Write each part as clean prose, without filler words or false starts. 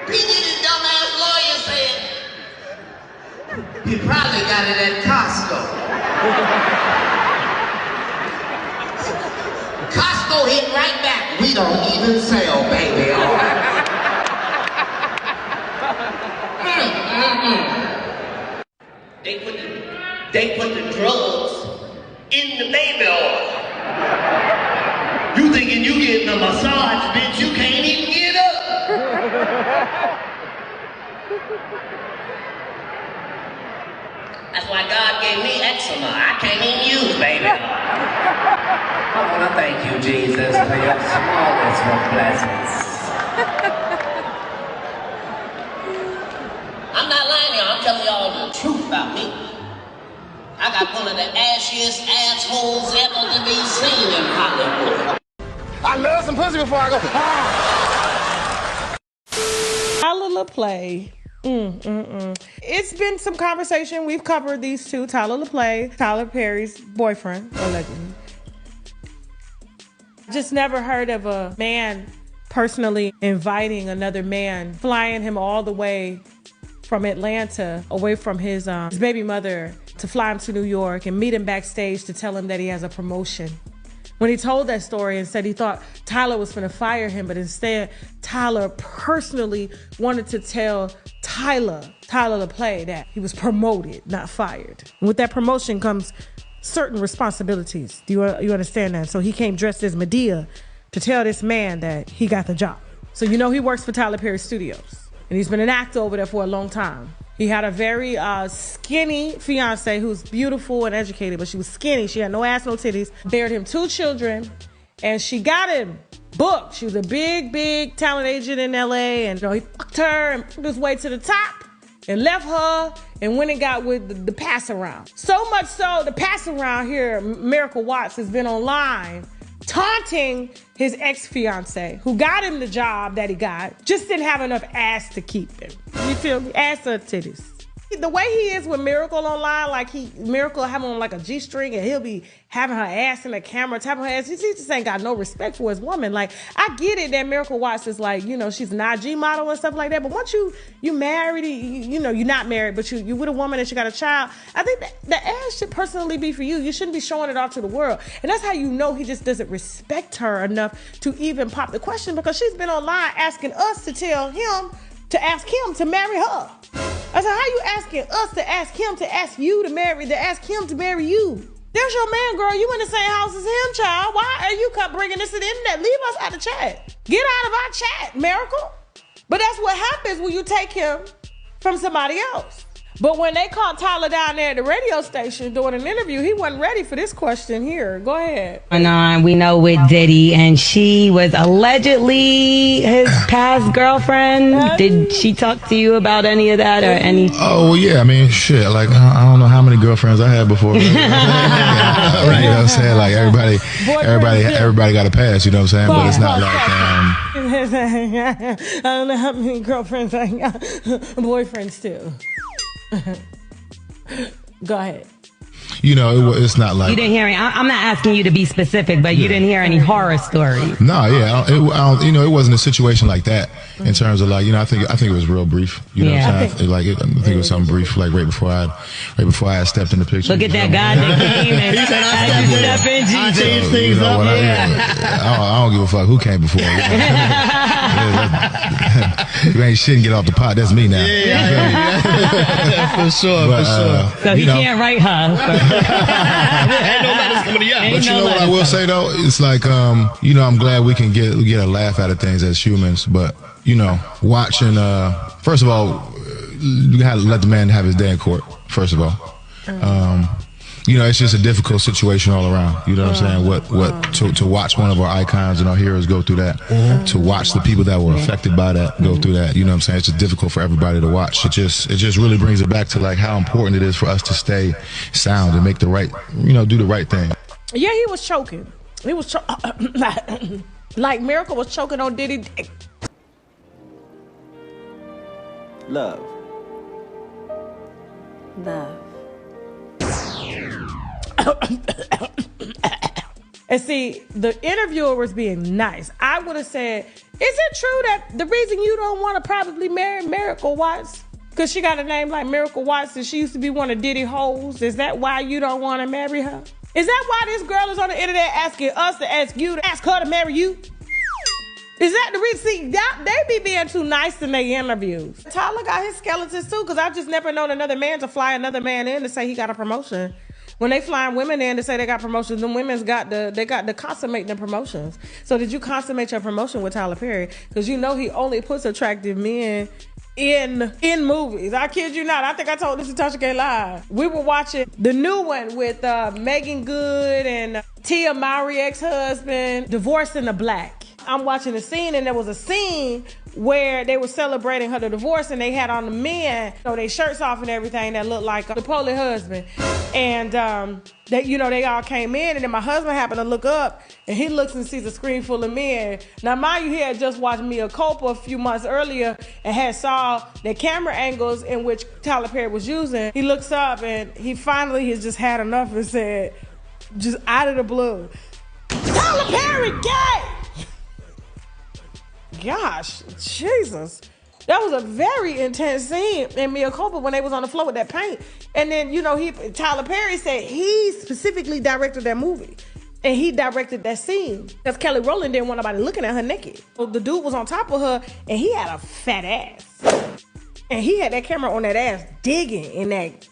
P. Diddy's dumbass lawyer said he probably got it at Costco. Costco hit right back. We don't even sell baby oil. They put the drugs in the baby oil. You thinking you getting a massage, bitch, you can't even get up. That's why God gave me eczema. I can't even use baby oil. I want to thank you, Jesus, for your smallest of blessings. I'm not lying to y'all, I'm telling y'all the truth about me. I got one of the ashiest assholes ever to be seen in Hollywood. I love some pussy before I go. Tyler LaPlay. It's been some conversation. We've covered these two. Tyler LaPlay, Tyler Perry's boyfriend, allegedly. Just never heard of a man personally inviting another man, flying him all the way from Atlanta, away from his baby mother, to fly him to New York and meet him backstage to tell him that he has a promotion. When he told that story and said he thought Tyler was going to fire him, but instead Tyler personally wanted to tell Tyler LaPlay that he was promoted, not fired. And with that promotion comes certain responsibilities. Do you understand that? So he came dressed as Medea to tell this man that he got the job. So you know he works for Tyler Perry Studios, and he's been an actor over there for a long time. He had a very skinny fiance who's beautiful and educated, but she was skinny. She had no ass, no titties. Bared him 2 children, and she got him booked. She was a big talent agent in LA, and he fucked her and put his way to the top and left her and went and got with the pass around. So much so, the pass around here, Miracle Watts, has been online taunting his ex-fiance who got him the job that he got, just didn't have enough ass to keep him. You feel me? Ass or titties. The way he is with Miracle online, like Miracle have on like a G-string and he'll be having her ass in the camera, tapping her ass. He just ain't got no respect for his woman. Like, I get it that Miracle Watts is like, she's an IG model and stuff like that. But once you married, you're not married, but you with a woman and she got a child, I think that the ass should personally be for you. You shouldn't be showing it off to the world. And that's how you know he just doesn't respect her enough to even pop the question, because she's been online asking us to tell him to ask him to marry her. I said, how you asking us to ask him to ask you to ask him to marry you? There's your man, girl. You in the same house as him, child. Why are you bringing this to the internet? Leave us out of chat. Get out of our chat, Miracle. But that's what happens when you take him from somebody else. But when they caught Tyler down there at the radio station doing an interview, he wasn't ready for this question here. Go ahead. We know with Diddy, and she was allegedly his past girlfriend. Did she talk to you about any of that or any? Oh, well, yeah. I mean, shit. Like, I don't know how many girlfriends I had before. Right. You know what I'm saying? Like, everybody got a pass. You know what I'm saying? But it's not like. I don't know how many girlfriends I got. Boyfriends too. Go ahead. It's not like... You didn't hear any... I'm not asking you to be specific, but you didn't hear any horror stories. No, yeah. It wasn't a situation like that in terms of like, I think it was real brief. You know what I'm saying? I think it was something brief, like right before I had stepped in the picture. Look at that guy that came and he said, I changed things up. I don't give a fuck who came before. You ain't shit and get off the pot. That's me now. Yeah. For sure. So he can't write her. Ain't no letters coming to y'all. But you know what I will say though? It's like, I'm glad we can get a laugh out of things as humans. But, watching, first of all, you gotta let the man have his day in court, first of all. It's just a difficult situation all around. You know what I'm saying? To watch one of our icons and our heroes go through that, to watch the people that were affected by that go through that. You know what I'm saying? It's just difficult for everybody to watch. It just really brings it back to like how important it is for us to stay sound and make the right, do the right thing. Yeah, he was choking. He was like Miracle was choking on Diddy. Love. And see, the interviewer was being nice. I would have said, it true that the reason you don't want to probably marry Miracle Watts, because she got a name like Miracle Watts and she used to be one of Diddy hoes, is that why you don't want to marry her? Is that why this girl is on the internet asking us to ask you to ask her to marry you? Is that the reason? See, they be being too nice in their interviews. Tyler got his skeletons too, because I've just never known another man to fly another man in to say he got a promotion. When they flying women in to say they got promotions, them women's got to consummate them promotions. So did you consummate your promotion with Tyler Perry? Because you know he only puts attractive men in movies. I kid you not. I think I told this to Tasha K Live. We were watching the new one with Megan Good and Tia Mowry ex-husband, Divorced in the Black. I'm watching the scene, and there was a scene where they were celebrating her divorce, and they had on the men, their shirts off and everything that looked like the poly husband. And they all came in, and then my husband happened to look up, and he looks and sees a screen full of men. Now, mind you, he had just watched Mia Culpa a few months earlier and had saw the camera angles in which Tyler Perry was using. He looks up, and he finally has just had enough and said, just out of the blue, "Tyler Perry gay!" Gosh, Jesus. That was a very intense scene in Mia Culpa when they was on the floor with that paint. And then, Tyler Perry said he specifically directed that movie. And he directed that scene. Because Kelly Rowland didn't want nobody looking at her naked. So the dude was on top of her, and he had a fat ass. And he had that camera on that ass digging in that.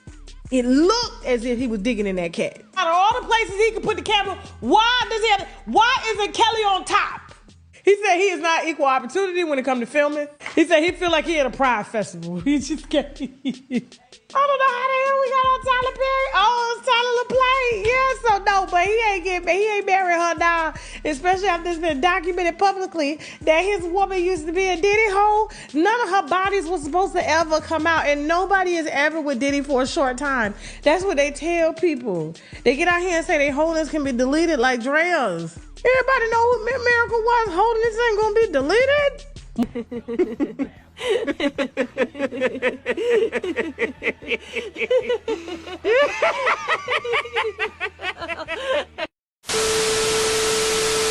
It looked as if he was digging in that cat. Out of all the places he could put the camera, why isn't Kelly on top? He said he is not equal opportunity when it comes to filming. He said he feel like he at a Pride festival. He just can't. I don't know how the hell we got on Tyler Perry. Oh, it's Tyler LaPlante. Yeah, so no, but he ain't married her now. Especially after it's been documented publicly that his woman used to be a Diddy hoe. None of her bodies was supposed to ever come out, and nobody is ever with Diddy for a short time. That's what they tell people. They get out here and say their holdings can be deleted like Dre's. Everybody know what Miracle Watts holdings ain't gonna be deleted.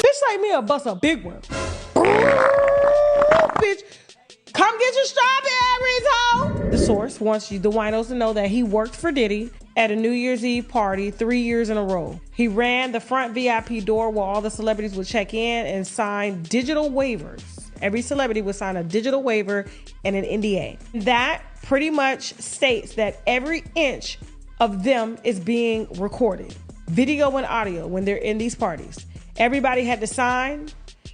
Bitch like me or bust a big one. Bitch, come get your strawberries, ho. The source wants the winos to know that he worked for Diddy at a New Year's Eve party 3 years in a row. He ran the front VIP door where all the celebrities would check in and sign digital waivers. Every celebrity would sign a digital waiver and an NDA. That pretty much states that every inch of them is being recorded, video and audio, when they're in these parties. Everybody had to sign.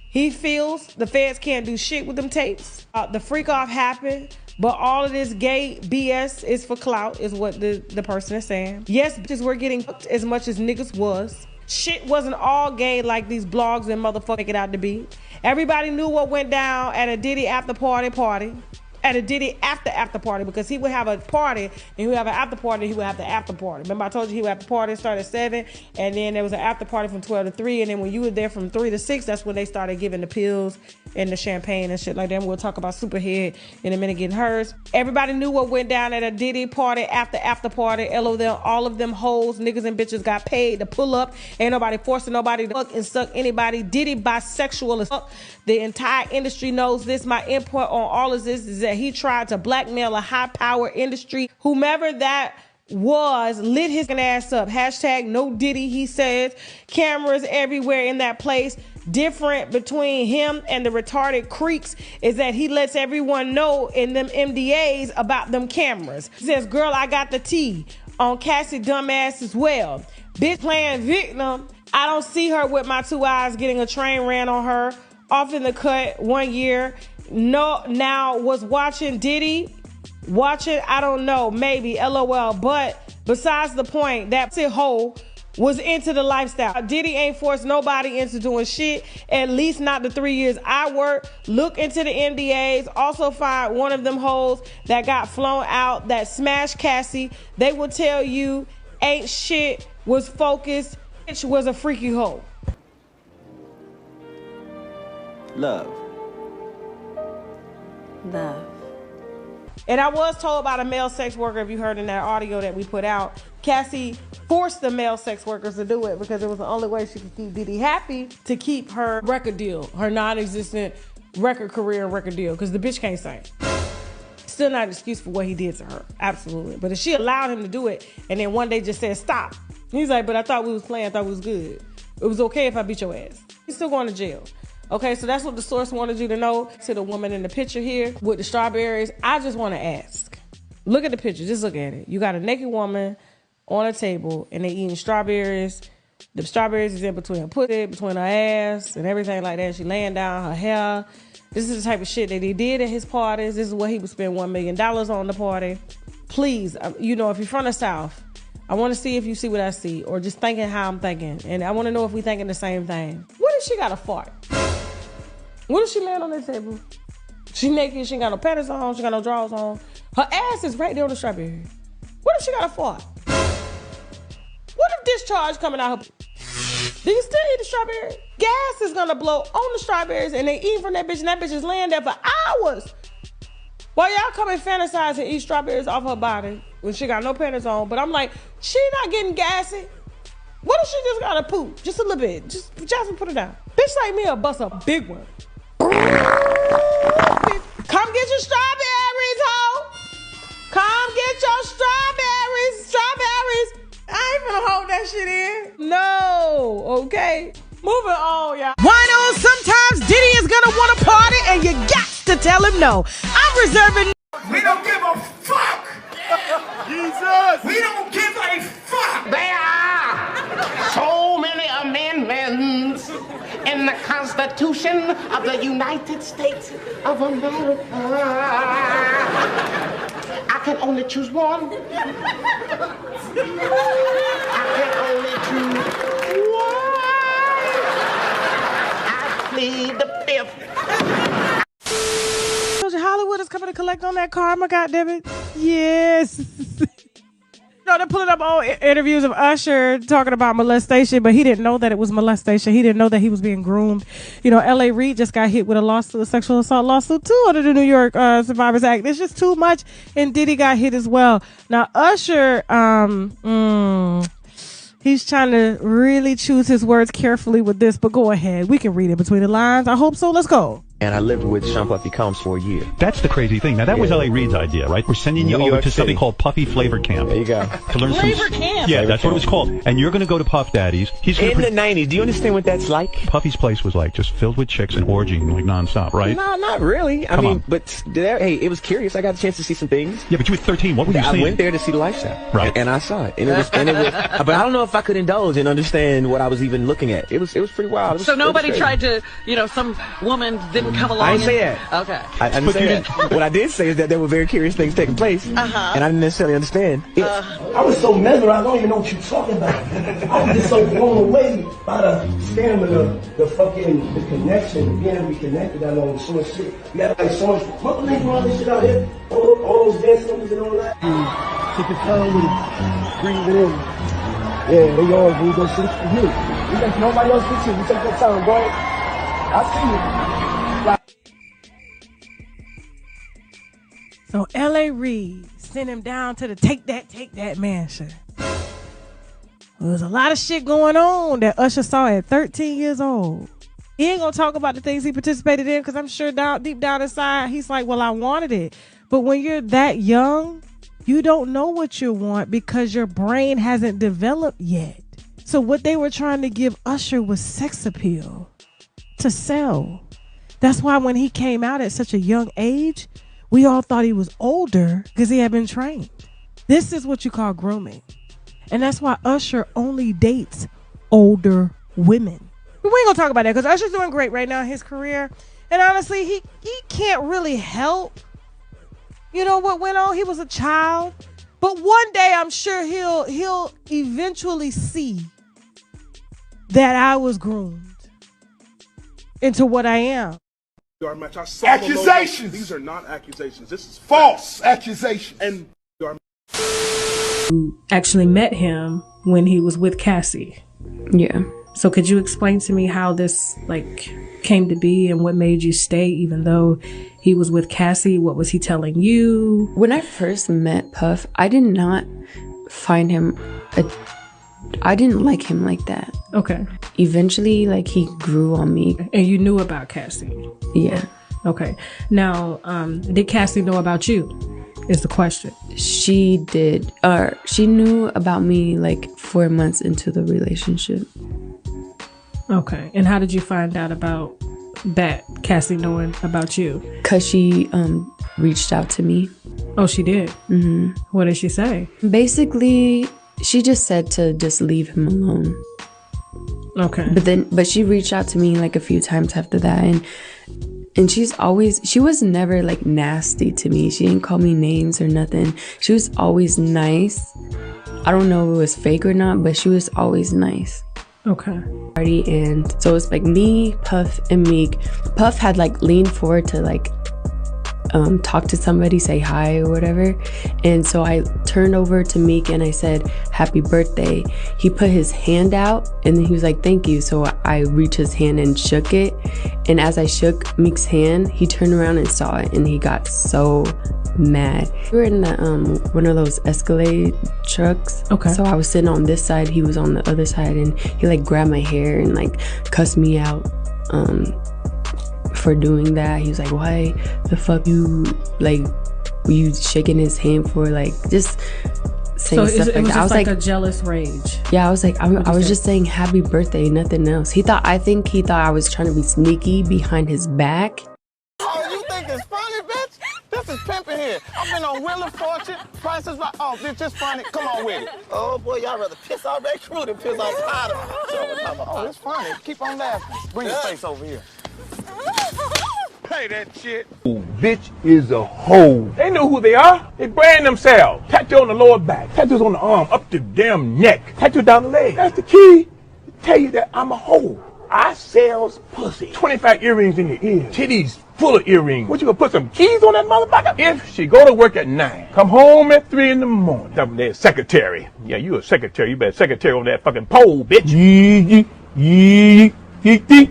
He feels the feds can't do shit with them tapes. The freak off happened. But all of this gay BS is for clout, is what the person is saying. Yes, bitches were getting hooked as much as niggas was. Shit wasn't all gay like these blogs and motherfuckers make it out to be. Everybody knew what went down at a Diddy after party. At a Diddy after party, because he would have a party and he would have an after party, he would have the after party. Remember I told you he would have the party start at 7, and then there was an after party from 12 to 3, and then when you were there from 3 to 6, that's when they started giving the pills and the champagne and shit like that. And we'll talk about Superhead in a minute getting hers. Everybody knew what went down at a Diddy party after party. All of them hoes, niggas and bitches got paid to pull up. Ain't nobody forcing nobody to fuck and suck anybody. Diddy bisexual as fuck. The entire industry knows this. My input on all of this is that he tried to blackmail a high-power industry. Whomever that was lit his ass up. Hashtag no Diddy, he says. Cameras everywhere in that place. Different between him and the retarded creeps is that he lets everyone know in them MDAs about them cameras. He says, girl, I got the tea on Cassie dumbass as well. Bitch playing victim. I don't see her with my 2 eyes getting a train ran on her. Off in the cut 1 year. No, now was watching Diddy. Watching, I don't know, maybe, LOL. But besides the point, that hoe was into the lifestyle. Diddy ain't forced nobody into doing shit, at least not the 3 years I worked. Look into the NDAs. Also find one of them hoes that got flown out that smashed Cassie. They will tell you ain't shit, was focused, bitch was a freaky hoe. Love. And I was told by the male sex worker, if you heard in that audio that we put out, Cassie forced the male sex workers to do it because it was the only way she could keep Diddy happy to keep her record deal, her non-existent record career and record deal because the bitch can't sing. Still not an excuse for what he did to her. Absolutely. But if she allowed him to do it and then one day just said stop. He's like, but I thought we was playing. I thought we was good. It was okay if I beat your ass. He's still going to jail. Okay, so that's what the source wanted you to know. To the woman in the picture here with the strawberries, I just want to ask. Look at the picture. Just look at it. You got a naked woman on a table and they eating strawberries. The strawberries is in between her pussy, between her ass and everything like that. She laying down her hair. This is the type of shit that he did at his parties. This is what he would spend $1 million on the party. Please, you know, if you're from the South, I want to see if you see what I see or just thinking how I'm thinking. And I want to know if we thinking the same thing. What if she got a fart? What if she laying on that table? She naked, she ain't got no panties on, she got no drawers on. Her ass is right there on the strawberry. What if she got a fart? What if discharge coming out her... Do you still eat the strawberry? Gas is gonna blow on the strawberries and they eat from that bitch and that bitch is laying there for hours. While y'all come and fantasize and eat strawberries off her body when she got no panties on. But I'm like, she not getting gassy. What if she just gotta poop? Just a little bit. Just put it down. Bitch like me will bust a big one. Come get your strawberries, ho. Come get your strawberries. Strawberries. I ain't gonna hold that shit in. No, okay. Moving on, y'all. Wino, sometimes Diddy is gonna want to party and you got to tell him no. I'm reserving. We don't give a fuck. Jesus. We don't give a fuck. There are so many amendments in the Constitution of the United States of America. I can only choose one. I can only choose one. I plead the fifth. Hollywood is coming to collect on that karma, goddammit. Yes. No, they're pulling up all interviews of Usher talking about molestation, but he didn't know that it was molestation. He didn't know that he was being groomed. You know, L.A. Reid just got hit with a lawsuit, a sexual assault lawsuit too, under the New York Survivors Act. It's just too much, and Diddy got hit as well. Now, Usher, he's trying to really choose his words carefully with this, but go ahead. We can read it between the lines. I hope so. Let's go. And I lived with Sean Puffy Combs for a year. That's the crazy thing. Now, that was L.A. Reid's idea, right? We're sending you over to something called Puffy Flavor Camp. There you go. To learn Flavor Camp? Yeah, that's what it was called. And you're going to go to Puff Daddy's. He's In the 90s. Do you understand what that's like? Puffy's place was like just filled with chicks and orgying like nonstop, right? No, not really. I mean, but hey, it was curious. I got a chance to see some things. Yeah, but you were 13. What were you seeing? I went there to see the lifestyle. Right. And I saw it. And it was, but I don't know if I could indulge and understand what I was even looking at. It was pretty wild. So nobody tried to, you know, some woman didn't come along. I didn't say that. Okay. I didn't say that. What I did say is that there were very curious things taking place. And I didn't necessarily understand it. I was so mesmerized, I don't even know what you're talking about. I was just so blown away by the stamina, the connection, being able to be connected. I know so much shit. You got like so much, what the all this shit out here? All those dance numbers and all that. Take your time with it. Breathe it in. Yeah, they all do those shit for you. You got nobody else with you. You take your time, bro. I see you. So L.A. Reid sent him down to the take that mansion. There was a lot of shit going on that Usher saw at 13 years old. He ain't gonna talk about the things he participated in because I'm sure deep down inside he's like, well, I wanted it. But when you're that young, you don't know what you want because your brain hasn't developed yet. So what they were trying to give Usher was sex appeal to sell. That's why when he came out at such a young age, we all thought he was older because he had been trained. This is what you call grooming. And that's why Usher only dates older women. But we ain't gonna talk about that because Usher's doing great right now in his career. And honestly, he can't really help, you know, what went on. He was a child. But one day I'm sure he'll eventually see that I was groomed into what I am. Accusations. These are not accusations. This is false accusations. And actually met him when he was with Cassie. Yeah. So could you explain to me how this came to be and what made you stay even though he was with Cassie? What was he telling you? When I first met Puff, I did not find him I didn't like him like that. Okay. Eventually, he grew on me. And you knew about Cassie? Yeah. Okay. Now, did Cassie know about you? Is the question. She did. She knew about me like 4 months into the relationship. Okay. And how did you find out about that, Cassie knowing about you? Because she reached out to me. Oh, she did? Mm-hmm. What did she say? Basically, she just said to just leave him alone. Okay. But she reached out to me like a few times after that, and she was never like nasty to me. She didn't call me names or nothing. She was always nice. I don't know if it was fake or not, but she was always nice. Okay. And so it's like me, Puff, and Meek. Puff had like leaned forward to like talk to somebody, say hi or whatever. And so I turned over to Meek and I said, "Happy birthday." He put his hand out and then he was like, "Thank you." So I reached his hand and shook it. And as I shook Meek's hand, he turned around and saw it and he got so mad. We were in the one of those Escalade trucks. Okay. So I was sitting on this side, he was on the other side, and he like grabbed my hair and like cussed me out for doing that. He was like, "Why the fuck you shaking his hand for?" Like just saying stuff like that. I was like a jealous rage. Yeah, I was like, I was just saying happy birthday, nothing else. I think he thought I was trying to be sneaky behind his back. Oh, you think it's funny, bitch? This is pimping here. I've been on Wheel of Fortune, Prices Right. Oh, bitch, it's funny. Come on with it. Oh, boy, y'all rather piss off that crew than piss off Potter. Oh, it's funny. Keep on laughing. Bring your face over here. Play that shit. Bitch is a hoe. They know who they are. They brand themselves. Tattoo on the lower back. Tattoos on the arm, up the damn neck. Tattoo down the leg. That's the key to tell you that I'm a hoe. I sells pussy. 25 earrings in your ears. Titties full of earrings. What, you gonna put some keys on that motherfucker? If she go to work at 9, come home at 3 in the morning. Up there, secretary. Yeah, you a secretary. You better secretary on that fucking pole, bitch.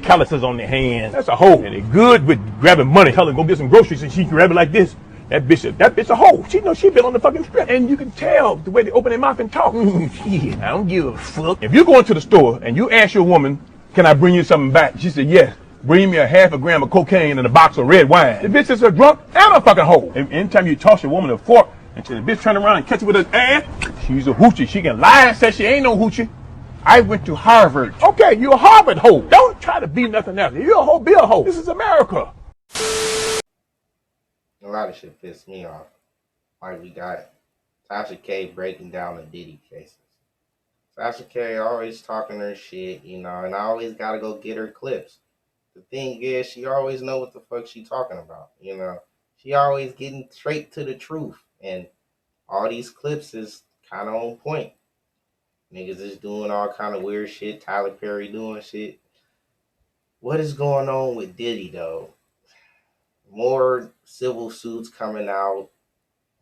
Calluses on their hands. That's a hoe. And they good with grabbing money. Tell her go get some groceries and she grab it like this. That bitch a hoe. She knows she been on the fucking strip. And you can tell the way they open their mouth and talk. Yeah, I don't give a fuck. If you go into the store and you ask your woman, "Can I bring you something back?" She said, "Yes. Bring me a half a gram of cocaine and a box of red wine." The bitch is a drunk and a fucking hoe. And anytime you toss your woman a fork and the bitch turn around and catch it with her ass, she's a hoochie. She can lie and say she ain't no hoochie. I went to Harvard. Okay, you a Harvard hoe. Don't try to be nothing else. If you're a hoe, be a hoe. This is America. A lot of shit pissed me off. Like we got Tasha K breaking down the Diddy cases. Tasha K always talking her shit, and I always gotta go get her clips. The thing is, she always know what the fuck she talking about, She always getting straight to the truth, and all these clips is kind of on point. Niggas is doing all kind of weird shit. Tyler Perry doing shit. What is going on with Diddy, though? More civil suits coming out.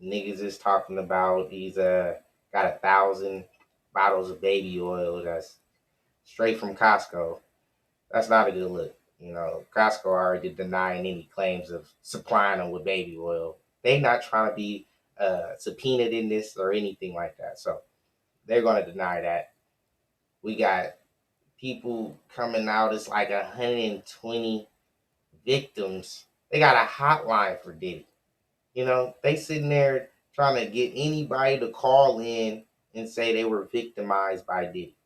Niggas is talking about he's got 1,000 bottles of baby oil that's straight from Costco. That's not a good look. Costco already denying any claims of supplying them with baby oil. They not trying to be subpoenaed in this or anything like that. So they're going to deny that. We got people coming out. It's like 120 victims. They got a hotline for Diddy. They sitting there trying to get anybody to call in and say they were victimized by Diddy.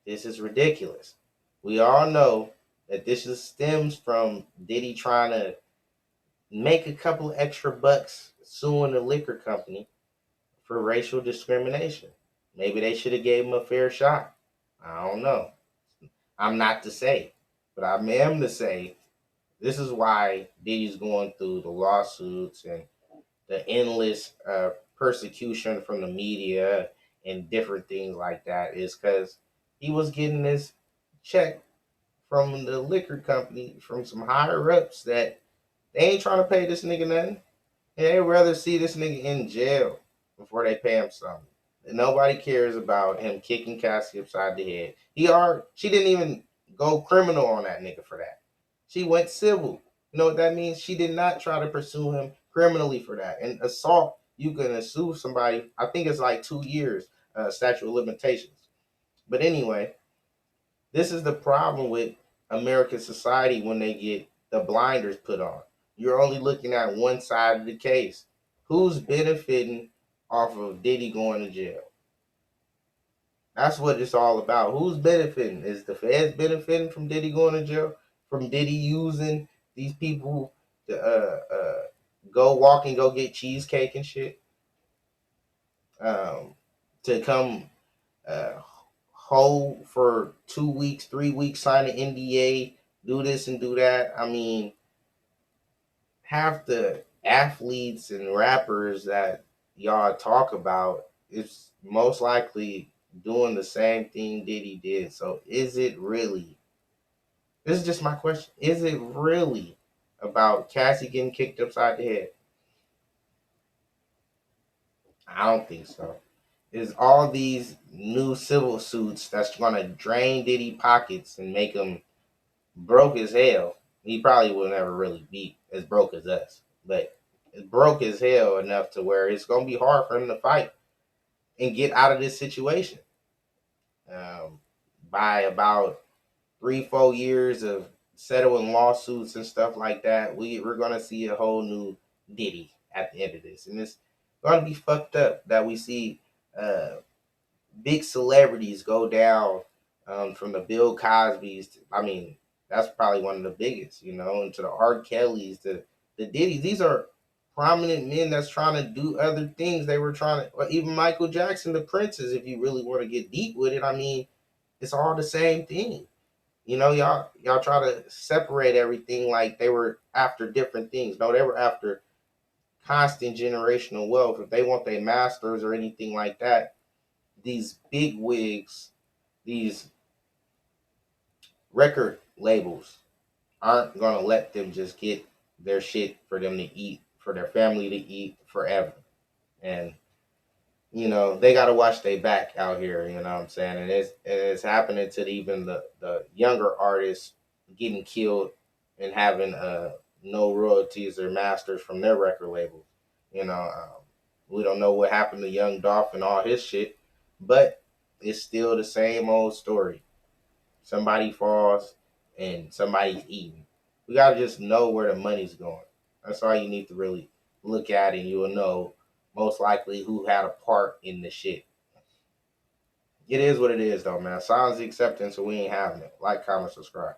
This is ridiculous. We all know that this just stems from Diddy trying to make a couple extra bucks suing the liquor company for racial discrimination. Maybe they should have gave him a fair shot. I don't know. I'm not to say, but I am to say this is why Diddy's going through the lawsuits and the endless persecution from the media and different things like that is because he was getting this check from the liquor company from some higher ups that they ain't trying to pay this nigga nothing. And they'd rather see this nigga in jail before they pay him something. And nobody cares about him kicking Cassie upside the head. She didn't even go criminal on that nigga for that. She went civil. You know what that means? She did not try to pursue him criminally for that. And assault, you can sue somebody, I think it's like 2 years, statute of limitations. But anyway, this is the problem with American society when they get the blinders put on. You're only looking at one side of the case. Who's benefiting off of Diddy going to jail? That's what it's all about. Who's benefiting? Is the feds benefiting from Diddy going to jail? From Diddy using these people to go walk and go get cheesecake and shit? To come hold for 2 weeks, 3 weeks, sign an NDA, do this and do that. I mean, half the athletes and rappers that y'all talk about is most likely doing the same thing Diddy did. So is it really, this is just my question, is it really about Cassie getting kicked upside the head? I don't think so. Is all these new civil suits that's going to drain Diddy pockets and make him broke as hell. He probably will never really be as broke as us, but it's broke as hell enough to where it's going to be hard for him to fight and get out of this situation. By about 3-4 years of settling lawsuits and stuff like that, we're going to see a whole new Diddy at the end of this. And it's going to be fucked up that we see big celebrities go down, from the Bill Cosbys. I mean, that's probably one of the biggest, and to the R. Kellys, the Diddy. These are prominent men that's trying to do other things. They were trying to, or even Michael Jackson, the Princes, if you really want to get deep with it. I mean, it's all the same thing. Y'all try to separate everything like they were after different things. No, they were after constant generational wealth. If they want their masters or anything like that, these big wigs, these record labels aren't going to let them just get their shit for them to eat, for their family to eat forever. And, they got to watch their back out here, you know what I'm saying? And it's happening to even the younger artists getting killed and having no royalties or masters from their record labels. We don't know what happened to Young Dolph and all his shit, but it's still the same old story. Somebody falls and somebody's eating. We got to just know where the money's going. That's all you need to really look at, and you will know most likely who had a part in the shit. It is what it is, though, man. Silence the acceptance, so we ain't having it. Like, comment, subscribe.